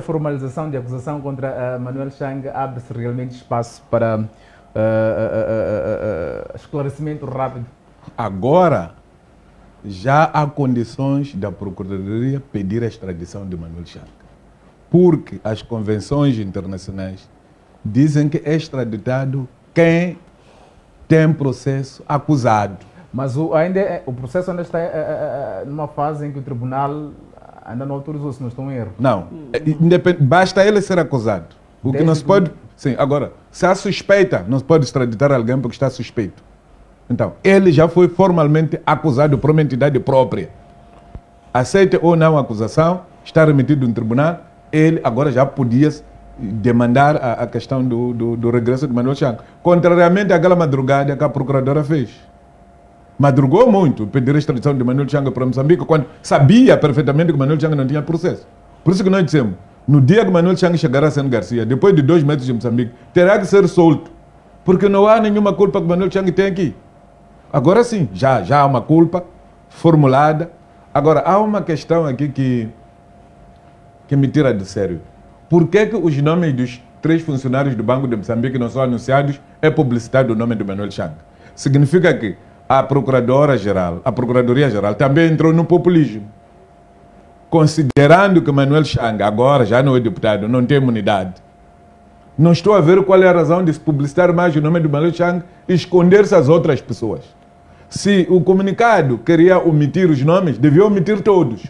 formalização de acusação contra Manuel Chang abre-se realmente espaço para esclarecimento rápido? Agora, já há condições da Procuradoria pedir a extradição de Manuel Chang. Porque as convenções internacionais dizem que é extraditado quem tem processo acusado. Mas o processo ainda está numa fase em que o tribunal ainda não autorizou, se não estou em erro. Não, basta ele ser acusado. O que não se pode... Sim, agora, se há suspeita, não se pode extraditar alguém porque está suspeito. Então, ele já foi formalmente acusado por uma entidade própria. Aceite ou não a acusação, está remetido no tribunal, ele agora já podia demandar a questão do regresso de Manuel Chang. Contrariamente àquela madrugada que a procuradora fez. Madrugou muito pedir a extradição de Manuel Chang para Moçambique, quando sabia perfeitamente que Manuel Chang não tinha processo. Por isso que nós dissemos, no dia que Manuel Chang chegará a Sena Garcia, depois de 2 meses de Moçambique, terá que ser solto, porque não há nenhuma culpa que Manuel Chang tem aqui. Agora sim, já há uma culpa formulada. Agora, há uma questão aqui que me tira de sério. Por que os nomes dos 3 funcionários do Banco de Moçambique não são anunciados? É publicidade do nome de Manuel Chang. Significa que a Procuradoria-Geral também entrou no populismo. Considerando que Manuel Chang agora já não é deputado, não tem imunidade. Não estou a ver qual é a razão de se publicitar mais o nome de Manuel Chang e esconder-se as outras pessoas. Se o comunicado queria omitir os nomes, devia omitir todos.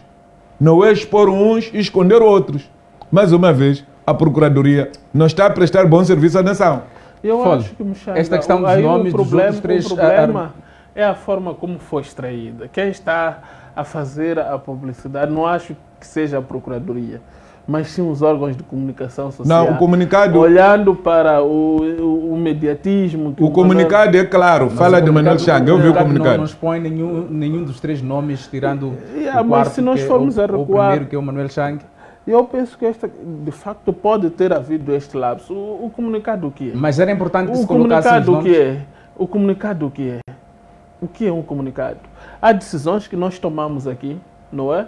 Não é expor uns e esconder outros. Mais uma vez, a Procuradoria não está a prestar bom serviço à nação. Eu acho que, Mchanga, esta questão dos nomes dos outros 3... O problema é a forma como foi extraída. Quem está a fazer a publicidade, não acho que seja a Procuradoria, mas sim os órgãos de comunicação social. Não, o comunicado... Olhando para o mediatismo... O comunicado é claro, fala de Manuel Chang, eu vi o comunicado. Não expõe nenhum dos 3 nomes, tirando o mas se nós formos a recuar, o primeiro, que é o Manuel Chang. Eu penso que de facto pode ter havido este lapso. O comunicado o que é? Mas era importante que se colocasse os nomes. O comunicado o que é? O que é um comunicado? Há decisões que nós tomamos aqui, não é?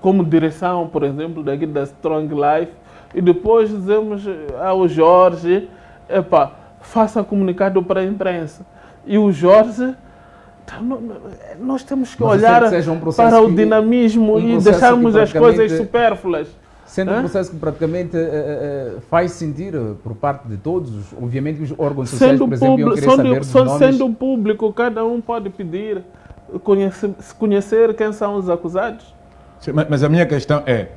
Como direção, por exemplo, daqui da Strong Life, e depois dizemos ao Jorge, faça comunicado para a imprensa. E o Jorge, nós temos que olhar para o dinamismo e deixarmos as coisas supérfluas. Sendo um processo que praticamente faz sentir por parte de todos, obviamente que os órgãos sociais, por exemplo, iam querer saber dos nomes. Sendo público, cada um pode pedir, conhecer quem são os acusados. Sim, mas a minha questão é,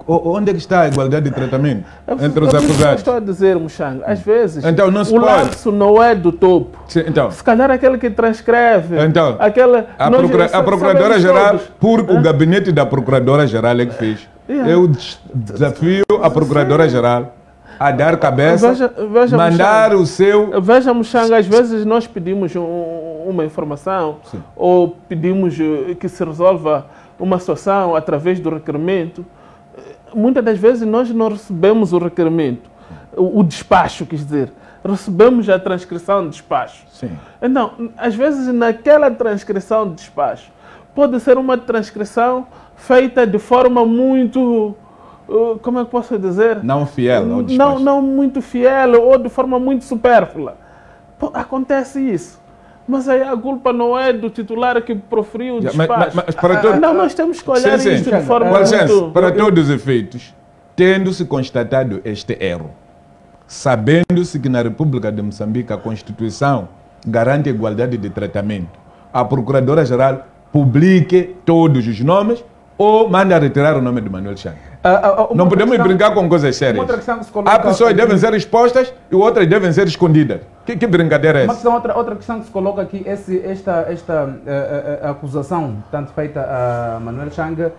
onde é que está a igualdade de tratamento entre os acusados? Estou a dizer, Mchanga, às vezes então, não se o lapso não é do topo. Sim, então. Se calhar aquele que transcreve. Então, a Procuradora-Geral, porque o gabinete da Procuradora-Geral é que fez. Eu desafio a Procuradora-Geral a dar cabeça, mandar o seu... Veja, Mchanga, às vezes nós pedimos uma informação, sim, ou pedimos que se resolva uma situação através do requerimento. Muitas das vezes nós não recebemos o requerimento, o despacho, quer dizer, recebemos a transcrição de despacho. Sim. Então, às vezes naquela transcrição de despacho, pode ser uma transcrição feita de forma muito, como é que posso dizer? Não fiel ao despacho. Não muito fiel ou de forma muito supérflua. Acontece isso. Mas aí a culpa não é do titular que proferiu o despacho. Mas para não, nós temos que olhar isso de forma muito... Para todos os efeitos, tendo-se constatado este erro, sabendo-se que na República de Moçambique a Constituição garante a igualdade de tratamento, a Procuradora-Geral publique todos os nomes ou manda retirar o nome de Manuel Chang. Não podemos brincar com coisas sérias. Há pessoas que devem ser expostas e outras devem ser escondidas. Que brincadeira é essa? Outra questão que se coloca aqui, esta acusação, tanto feita a Manuel Chang,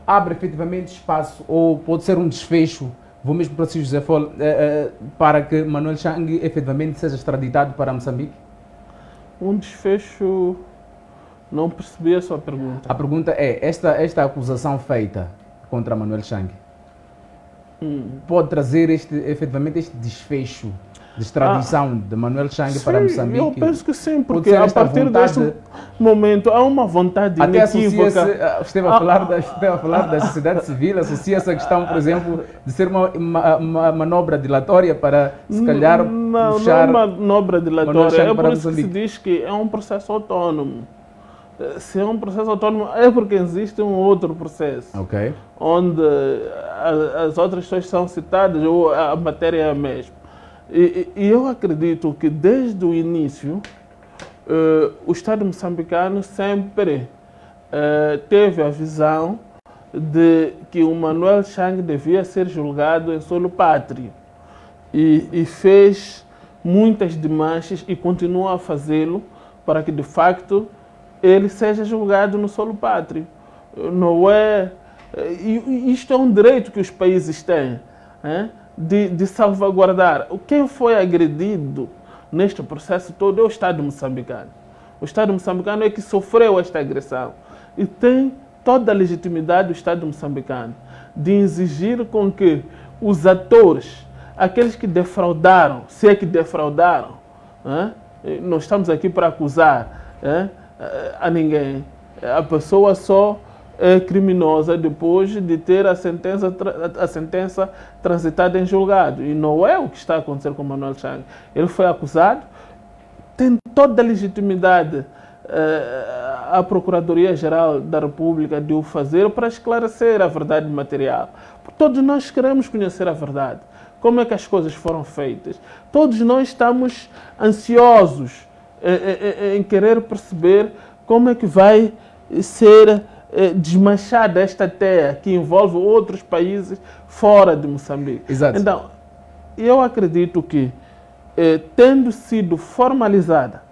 abre efetivamente espaço, ou pode ser um desfecho, vou mesmo para o José Fol, para que Manuel Chang efetivamente seja extraditado para Moçambique? Um desfecho... Não percebi a sua pergunta. A pergunta é, esta acusação feita contra Manuel Chang pode trazer efetivamente este desfecho de extradição de Manuel Chang para Moçambique? Eu penso que sim, Pode porque ser a esta partir vontade- deste momento há uma vontade Até inequívoca. associa-se, esteve a falar da sociedade civil, associa-se a questão, por exemplo, de ser uma manobra dilatória para, se calhar, Não, puxar... não é uma manobra dilatória, Manuel Chang é para por isso que se Moçambique. diz que é um processo autônomo. Se é um processo autônomo, é porque existe um outro processo, Ok. onde as outras pessoas são citadas ou a matéria é a mesma. E eu acredito que desde o início o Estado moçambicano sempre teve a visão de que o Manuel Chang devia ser julgado em solo pátrio e fez muitas demarches e continua a fazê-lo para que de facto ele seja julgado no solo pátrio. Não é... Isto é um direito que os países têm, de salvaguardar. Quem foi agredido neste processo todo é o Estado moçambicano. O Estado moçambicano é que sofreu esta agressão e tem toda a legitimidade do Estado moçambicano de exigir com que os atores, aqueles que defraudaram, se é que defraudaram, nós estamos aqui para acusar a ninguém. A pessoa só é criminosa depois de ter a sentença transitada em julgado. E não é o que está a acontecer com Manuel Chang. Ele foi acusado, tem toda a legitimidade a Procuradoria-Geral da República de o fazer para esclarecer a verdade material. Todos nós queremos conhecer a verdade. Como é que as coisas foram feitas? Todos nós estamos ansiosos em querer perceber como é que vai ser desmanchada esta terra que envolve outros países fora de Moçambique. Exato. Então, eu acredito que, tendo sido formalizada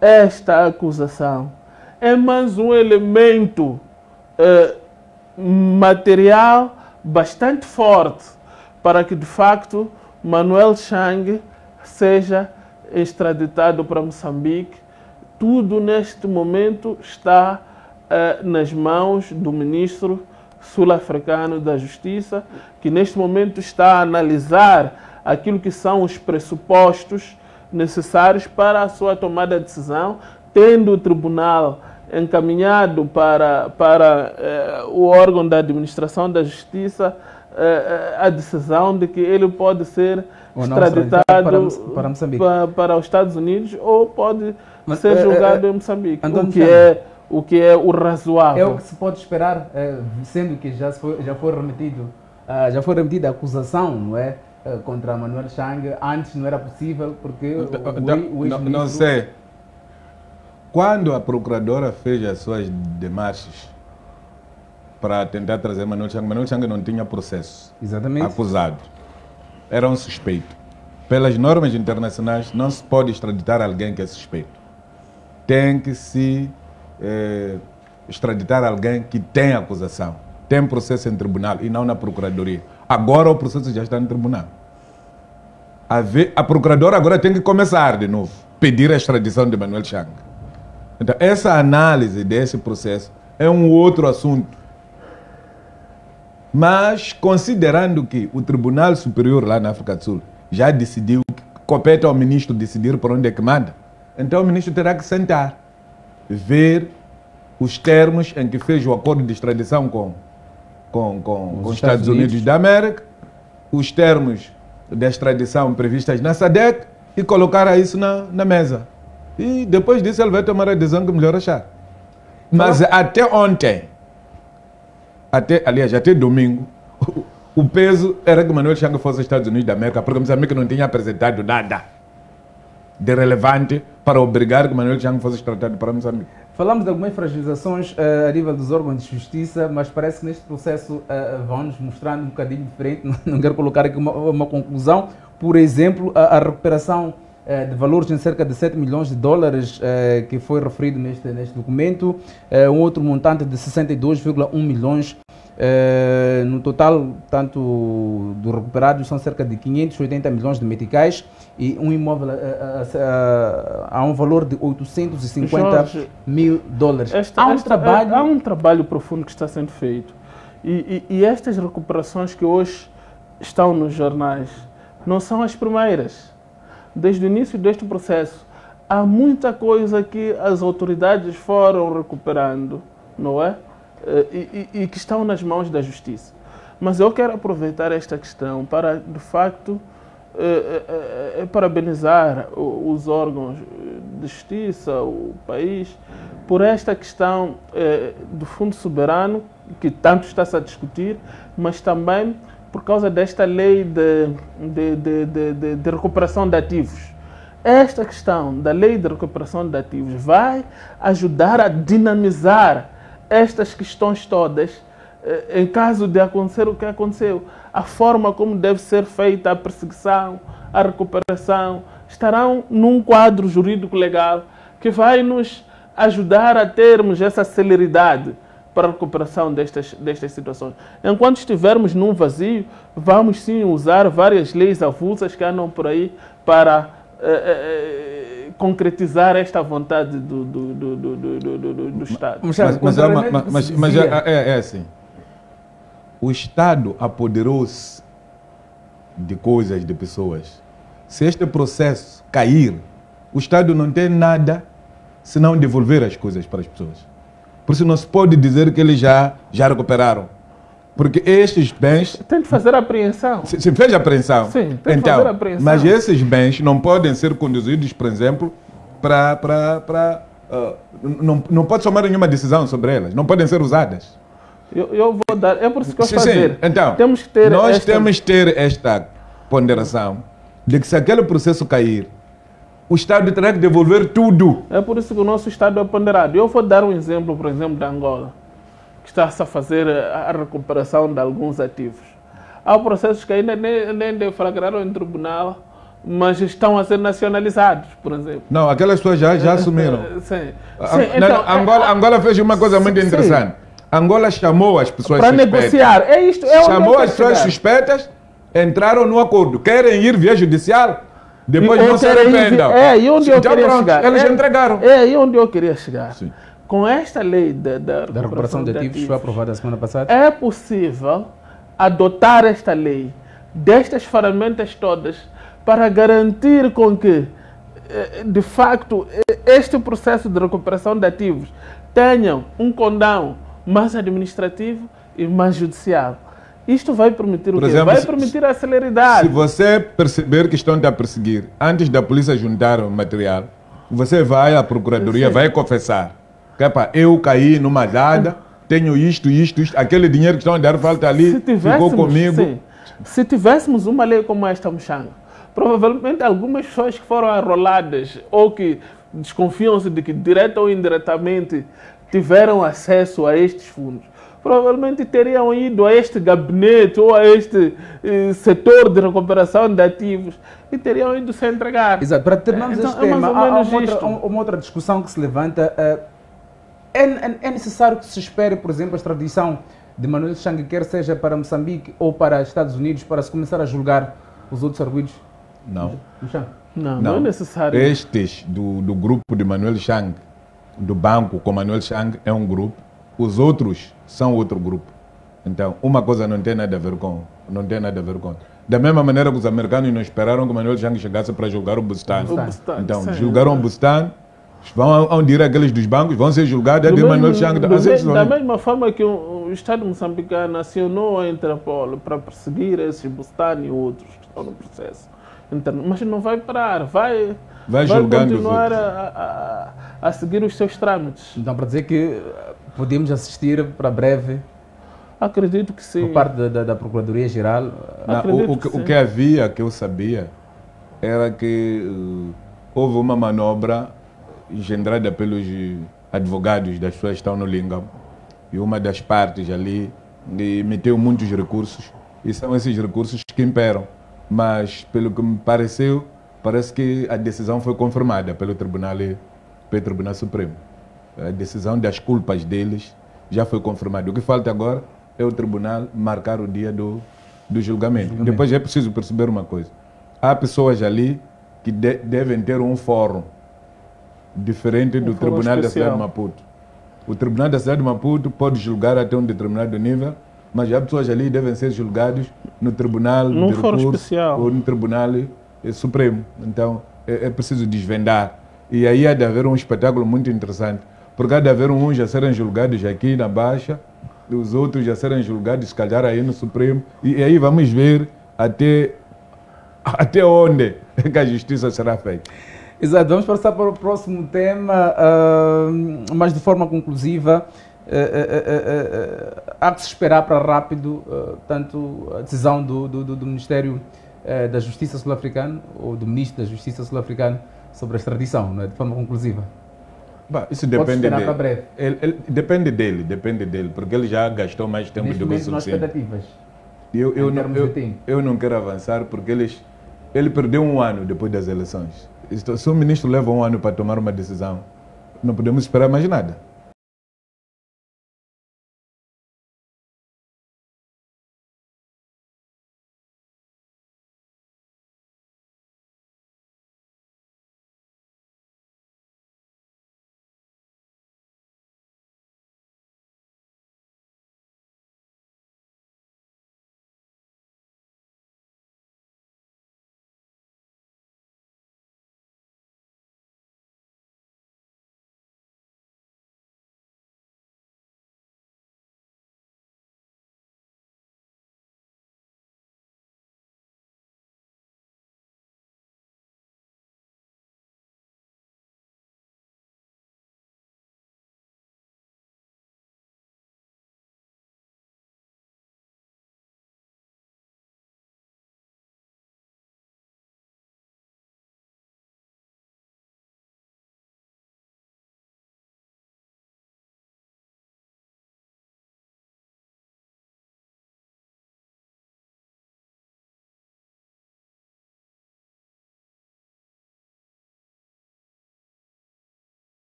esta acusação, é mais um elemento material bastante forte para que, de facto, Manuel Chang seja extraditado para Moçambique. Tudo neste momento está nas mãos do ministro sul-africano da Justiça, que neste momento está a analisar aquilo que são os pressupostos necessários para a sua tomada de decisão, tendo o tribunal encaminhado para o órgão da administração da Justiça a decisão de que ele pode ser extraditado para Moçambique, para os Estados Unidos, ou pode ser julgado em Moçambique, o que é o razoável. É o que se pode esperar, sendo que já foi remetida a acusação, não é, contra Manuel Chang. Antes não era possível porque não sei. Quando a procuradora fez as suas demarches para tentar trazer Manuel Chang não tinha processo. Exatamente. Acusado. Era um suspeito. Pelas normas internacionais, não se pode extraditar alguém que é suspeito. Tem que se extraditar alguém que tem acusação, tem processo em tribunal e não na procuradoria. Agora o processo já está no tribunal. A procuradora agora tem que começar de novo, pedir a extradição de Manuel Chang. Então, essa análise desse processo é um outro assunto. Mas, considerando que o Tribunal Superior lá na África do Sul já decidiu que compete ao ministro decidir por onde é que manda, então o ministro terá que sentar, ver os termos em que fez o acordo de extradição com os Estados Unidos da América, os termos da extradição previstas na SADC e colocar isso na mesa. E depois disso ele vai tomar a decisão que melhor achar. Mas até ontem, até domingo, o peso era que Manuel Chang fosse aos Estados Unidos da América, porque Moçambique não tinha apresentado nada de relevante para obrigar que Manuel Chang fosse extraditado para Moçambique. Falamos de algumas fragilizações a nível dos órgãos de justiça, mas parece que neste processo vão-nos mostrando um bocadinho diferente. Não quero colocar aqui uma conclusão. Por exemplo, a recuperação de valores em cerca de 7 milhões de dólares que foi referido neste documento, um outro montante de 62,1 milhões. No total, tanto do recuperado são cerca de 580 milhões de meticais e um imóvel a um valor de 850 mil dólares. Há um trabalho profundo que está sendo feito e estas recuperações que hoje estão nos jornais não são as primeiras. desde o início deste processo, há muita coisa que as autoridades foram recuperando, não é? E que estão nas mãos da justiça. Mas eu quero aproveitar esta questão para, de facto, parabenizar os órgãos de justiça, o país, por esta questão do Fundo Soberano, que tanto está-se a discutir, mas também por causa desta lei de recuperação de ativos. Esta questão da lei de recuperação de ativos vai ajudar a dinamizar estas questões todas, em caso de acontecer o que aconteceu. A forma como deve ser feita a perseguição, a recuperação, estarão num quadro jurídico legal que vai nos ajudar a termos essa celeridade para a recuperação destas situações. Enquanto estivermos num vazio, vamos sim usar várias leis avulsas que andam por aí para concretizar esta vontade do Estado. Mas é assim. O Estado apoderou-se de coisas, de pessoas. Se este processo cair, o Estado não tem nada senão devolver as coisas para as pessoas. Por isso não se pode dizer que eles já recuperaram. Porque estes bens... Tem de fazer a apreensão. Se fez a apreensão. Sim, tem de fazer a apreensão. Mas esses bens não podem ser conduzidos, por exemplo, não pode tomar nenhuma decisão sobre elas. Não podem ser usadas. Eu vou dar... É por isso que eu vou fazer. Sim. Então, temos que ter temos que ter esta ponderação de que se aquele processo cair, o Estado terá que devolver tudo. É por isso que o nosso Estado é ponderado. Eu vou dar um exemplo, por exemplo, da Angola, que está-se a fazer a recuperação de alguns ativos. Há processos que ainda nem deflagraram em tribunal, mas estão a ser nacionalizados, por exemplo. Não, aquelas pessoas já assumiram. Sim. Então, Angola fez uma coisa muito interessante. Angola chamou as pessoas para suspeitas. Negociar. É isto. Chamou as pessoas suspeitas, entraram no acordo. Querem ir via judicial? Depois não se arrependam. E onde eu queria chegar? Eles entregaram. E onde eu queria chegar? Sim. Com esta lei da recuperação de ativos, foi aprovada a semana passada, é possível adotar esta lei, destas ferramentas todas, para garantir com que, de facto, este processo de recuperação de ativos tenha um condão mais administrativo e mais judicial. Isto vai permitir o quê? Exemplo, vai permitir a celeridade. Se você perceber que estão a perseguir, antes da polícia juntar o material, você vai à procuradoria, vai confessar. Eu caí numa dada, tenho isto, aquele dinheiro que estão a dar falta ali, ficou comigo. Sim, se tivéssemos uma lei como esta, Muxanga, provavelmente algumas pessoas que foram arroladas ou que desconfiam-se de que direta ou indiretamente tiveram acesso a estes fundos, provavelmente teriam ido a este gabinete ou a este setor de recuperação de ativos e teriam ido se entregar. Exato. Para terminarmos este tema, há uma outra discussão que se levanta. É necessário que se espere, por exemplo, a extradição de Manuel Chang, quer seja para Moçambique ou para Estados Unidos, para se começar a julgar os outros arguidos? Não é necessário. Estes do grupo de Manuel Chang, do banco com Manuel Chang, é um grupo. Os outros são outro grupo. Então, uma coisa não tem nada a ver com. Da mesma maneira que os americanos não esperaram que Manuel Chang chegasse para julgar o Bustani. Então, julgaram o Bustani, vão dir aqueles dos bancos, vão ser julgados de Manuel Chang. Da mesma forma que o Estado moçambicano acionou a Interpol para perseguir esses Bustani e outros que estão no processo interno, mas não vai parar, vai continuar a seguir os seus trâmites. Então, para dizer que podemos assistir para breve? Acredito que sim. Por parte da Procuradoria-Geral? O que havia, que eu sabia, era que houve uma manobra engendrada pelos advogados das pessoas que estão no Lingam, e uma das partes ali meteu muitos recursos, e são esses recursos que imperam. Mas, pelo que me pareceu, parece que a decisão foi confirmada pelo Tribunal Supremo. A decisão das culpas deles já foi confirmada. O que falta agora é o Tribunal marcar o dia do julgamento. Depois é preciso perceber uma coisa. Há pessoas ali que devem ter um fórum diferente do Tribunal da Cidade de Maputo. O Tribunal da Cidade de Maputo pode julgar até um determinado nível, mas há pessoas ali que devem ser julgadas no Tribunal de Recursos ou no Tribunal Supremo. Então, é preciso desvendar. E aí há de haver um espetáculo muito interessante. Porque há de haver uns a serem julgados aqui na Baixa, os outros a serem julgados, se calhar, aí no Supremo. E aí vamos ver até onde que a justiça será feita. Exato, vamos passar para o próximo tema, mas de forma conclusiva. Há que se esperar para rápido, tanto a decisão do Ministério da Justiça sul-africano, ou do Ministro da Justiça sul-africano, sobre a extradição, não é? De forma conclusiva. Bah, isso depende dele. Para breve. Depende dele, porque ele já gastou mais tempo do que o suficiente. Expectativas. Eu não quero avançar, porque ele perdeu 1 ano depois das eleições. Se o ministro leva 1 ano para tomar uma decisão, não podemos esperar mais nada.